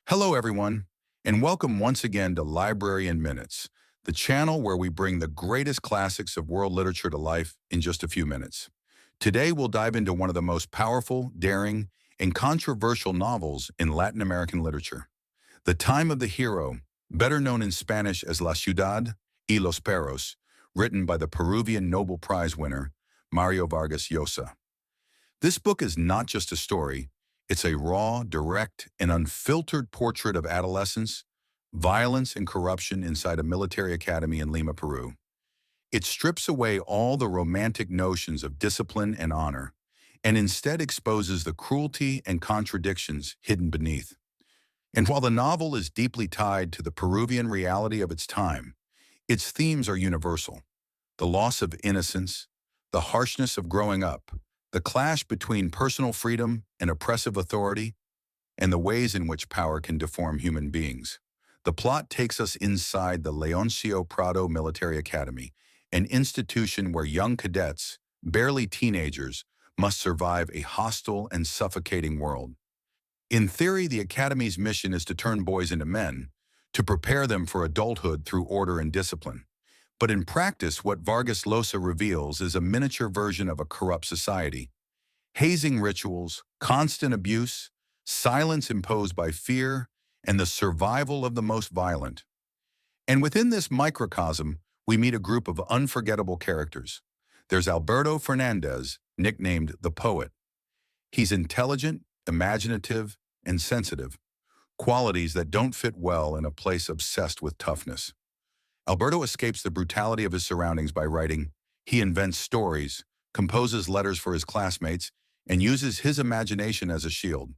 Hello, everyone, and welcome once again to Library in Minutes, the channel where we bring the greatest classics of world literature to life in just a few minutes. Today, we'll dive into one of the most powerful, daring, and controversial novels in Latin American literature. The Time of the Hero, better known in Spanish as La Ciudad y los Perros, written by the Peruvian Nobel Prize winner, Mario Vargas Llosa. This book is not just a story, it's a raw, direct, and unfiltered portrait of adolescence, violence, and corruption inside a military academy in Lima, Peru. It strips away all the romantic notions of discipline and honor, and instead exposes the cruelty and contradictions hidden beneath. And while the novel is deeply tied to the Peruvian reality of its time, its themes are universal: the loss of innocence, the harshness of growing up, the clash between personal freedom and oppressive authority, and the ways in which power can deform human beings. The plot takes us inside the Leoncio Prado Military Academy, an institution where young cadets, barely teenagers, must survive a hostile and suffocating world. In theory, the academy's mission is to turn boys into men, to prepare them for adulthood through order and discipline. But in practice, what Vargas Llosa reveals is a miniature version of a corrupt society: hazing rituals, constant abuse, silence imposed by fear, and the survival of the most violent. And within this microcosm, we meet a group of unforgettable characters. There's Alberto Fernandez, nicknamed the Poet. He's intelligent, imaginative, and sensitive, qualities that don't fit well in a place obsessed with toughness. Alberto escapes the brutality of his surroundings by writing. He invents stories, composes letters for his classmates, and uses his imagination as a shield.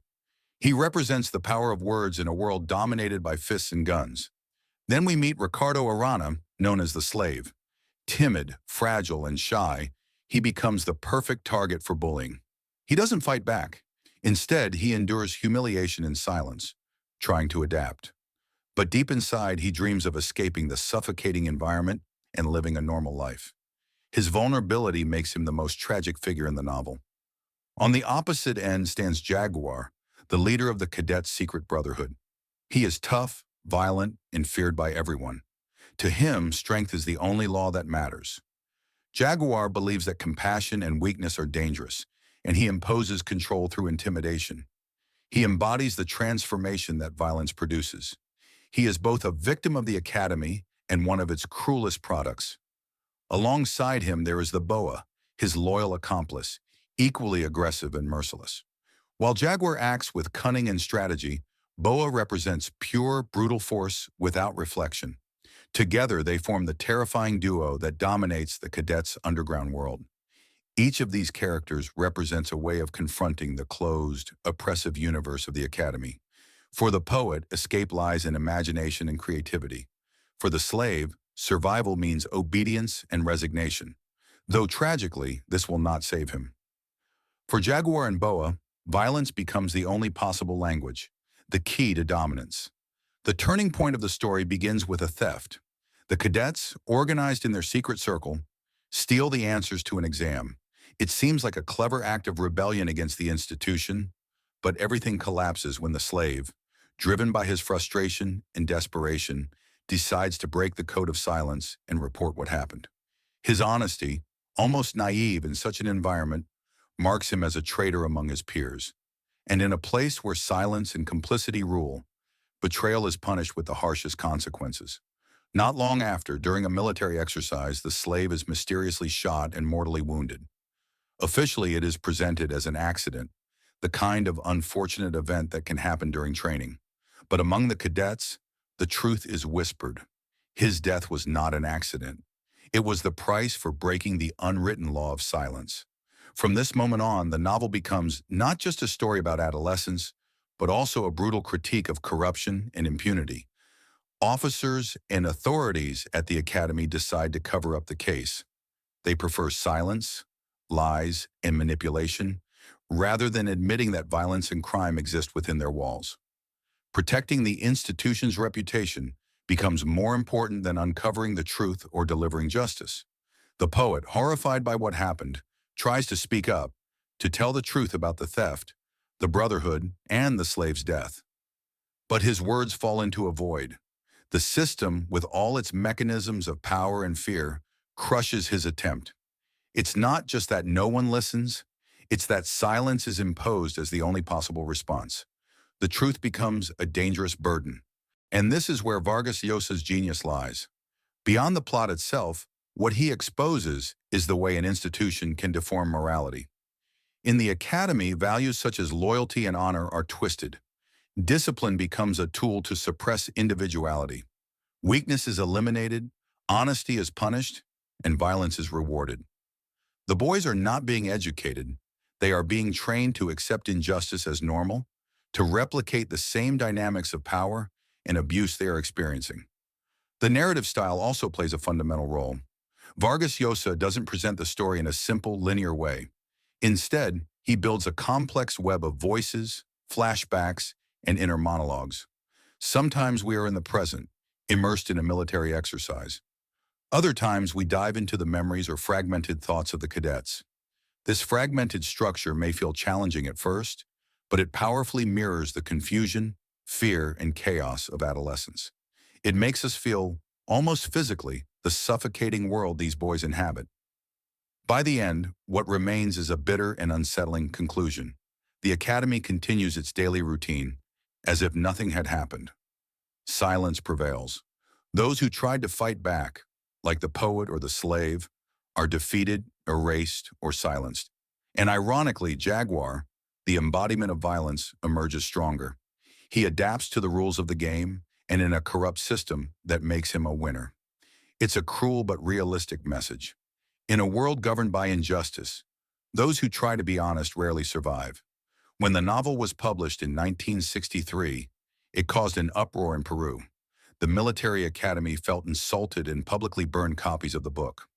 He represents the power of words in a world dominated by fists and guns. Then we meet Ricardo Arana, known as the Slave. Timid, fragile, and shy, he becomes the perfect target for bullying. He doesn't fight back. Instead, he endures humiliation in silence, trying to adapt. But deep inside, he dreams of escaping the suffocating environment and living a normal life. His vulnerability makes him the most tragic figure in the novel. On the opposite end stands Jaguar, the leader of the cadets' secret brotherhood. He is tough, violent, and feared by everyone. To him, strength is the only law that matters. Jaguar believes that compassion and weakness are dangerous, and he imposes control through intimidation. He embodies the transformation that violence produces. He is both a victim of the academy and one of its cruelest products. Alongside him, there is the Boa, his loyal accomplice, equally aggressive and merciless. While Jaguar acts with cunning and strategy, Boa represents pure, brutal force without reflection. Together, they form the terrifying duo that dominates the cadets' underground world. Each of these characters represents a way of confronting the closed, oppressive universe of the academy. For the Poet, escape lies in imagination and creativity. For the Slave, survival means obedience and resignation. Though tragically, this will not save him. For Jaguar and Boa, violence becomes the only possible language, the key to dominance. The turning point of the story begins with a theft. The cadets, organized in their secret circle, steal the answers to an exam. It seems like a clever act of rebellion against the institution, but everything collapses when the Slave, driven by his frustration and desperation, decides to break the code of silence and report what happened. His honesty, almost naive in such an environment, marks him as a traitor among his peers. And in a place where silence and complicity rule, betrayal is punished with the harshest consequences. Not long after, during a military exercise, the Slave is mysteriously shot and mortally wounded. Officially, it is presented as an accident, the kind of unfortunate event that can happen during training. But among the cadets, the truth is whispered. His death was not an accident. It was the price for breaking the unwritten law of silence. From this moment on, the novel becomes not just a story about adolescence, but also a brutal critique of corruption and impunity. Officers and authorities at the academy decide to cover up the case. They prefer silence, lies, and manipulation, rather than admitting that violence and crime exist within their walls. Protecting the institution's reputation becomes more important than uncovering the truth or delivering justice. The Poet, horrified by what happened, tries to speak up, to tell the truth about the theft, the brotherhood, and the Slave's death. but his words fall into a void. The system, with all its mechanisms of power and fear, crushes his attempt. It's not just that no one listens, it's that silence is imposed as the only possible response. The truth becomes a dangerous burden. And this is where Vargas Llosa's genius lies. Beyond the plot itself, what he exposes is the way an institution can deform morality. In the academy, values such as loyalty and honor are twisted. Discipline becomes a tool to suppress individuality. Weakness is eliminated, honesty is punished, and violence is rewarded. The boys are not being educated. They are being trained to accept injustice as normal, to replicate the same dynamics of power and abuse they are experiencing. The narrative style also plays a fundamental role. Vargas Llosa doesn't present the story in a simple, linear way. Instead, he builds a complex web of voices, flashbacks, and inner monologues. Sometimes we are in the present, immersed in a military exercise. Other times we dive into the memories or fragmented thoughts of the cadets. This fragmented structure may feel challenging at first, but it powerfully mirrors the confusion, fear, and chaos of adolescence. It makes us feel, almost physically, the suffocating world these boys inhabit. By the end, what remains is a bitter and unsettling conclusion. The academy continues its daily routine, as if nothing had happened. Silence prevails. Those who tried to fight back, like the poet or the slave, are defeated, erased, or silenced. And ironically, Jaguar, the embodiment of violence, emerges stronger. He adapts to the rules of the game, and in a corrupt system that makes him a winner. It's a cruel but realistic message. In a world governed by injustice, those who try to be honest rarely survive. When the novel was published in 1963, it caused an uproar in Peru. The military academy felt insulted and publicly burned copies of the book.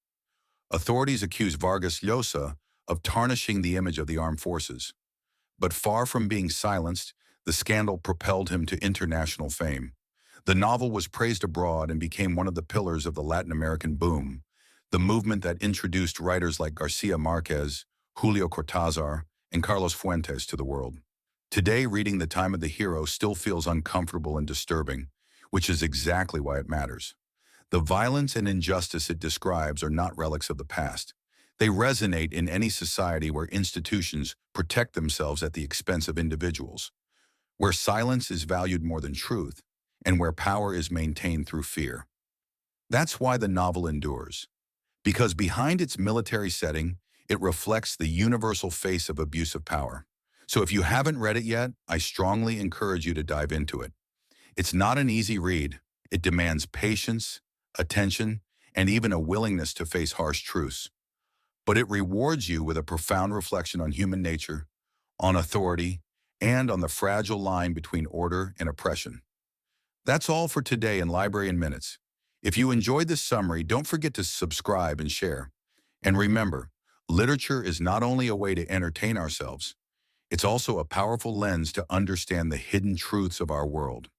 Authorities accused Vargas Llosa of tarnishing the image of the armed forces. But far from being silenced, the scandal propelled him to international fame. The novel was praised abroad and became one of the pillars of the Latin American boom, the movement that introduced writers like Garcia Marquez, Julio Cortázar, and Carlos Fuentes to the world. Today, reading The Time of the Hero still feels uncomfortable and disturbing, which is exactly why it matters. The violence and injustice it describes are not relics of the past. They resonate in any society where institutions protect themselves at the expense of individuals, where silence is valued more than truth, and where power is maintained through fear. That's why the novel endures. Because behind its military setting, it reflects the universal face of abusive power. So if you haven't read it yet, I strongly encourage you to dive into it. It's not an easy read. It demands patience, attention, and even a willingness to face harsh truths. But it rewards you with a profound reflection on human nature, on authority, and on the fragile line between order and oppression. That's all for today in Library in Minutes. If you enjoyed this summary, don't forget to subscribe and share. And remember, literature is not only a way to entertain ourselves, it's also a powerful lens to understand the hidden truths of our world.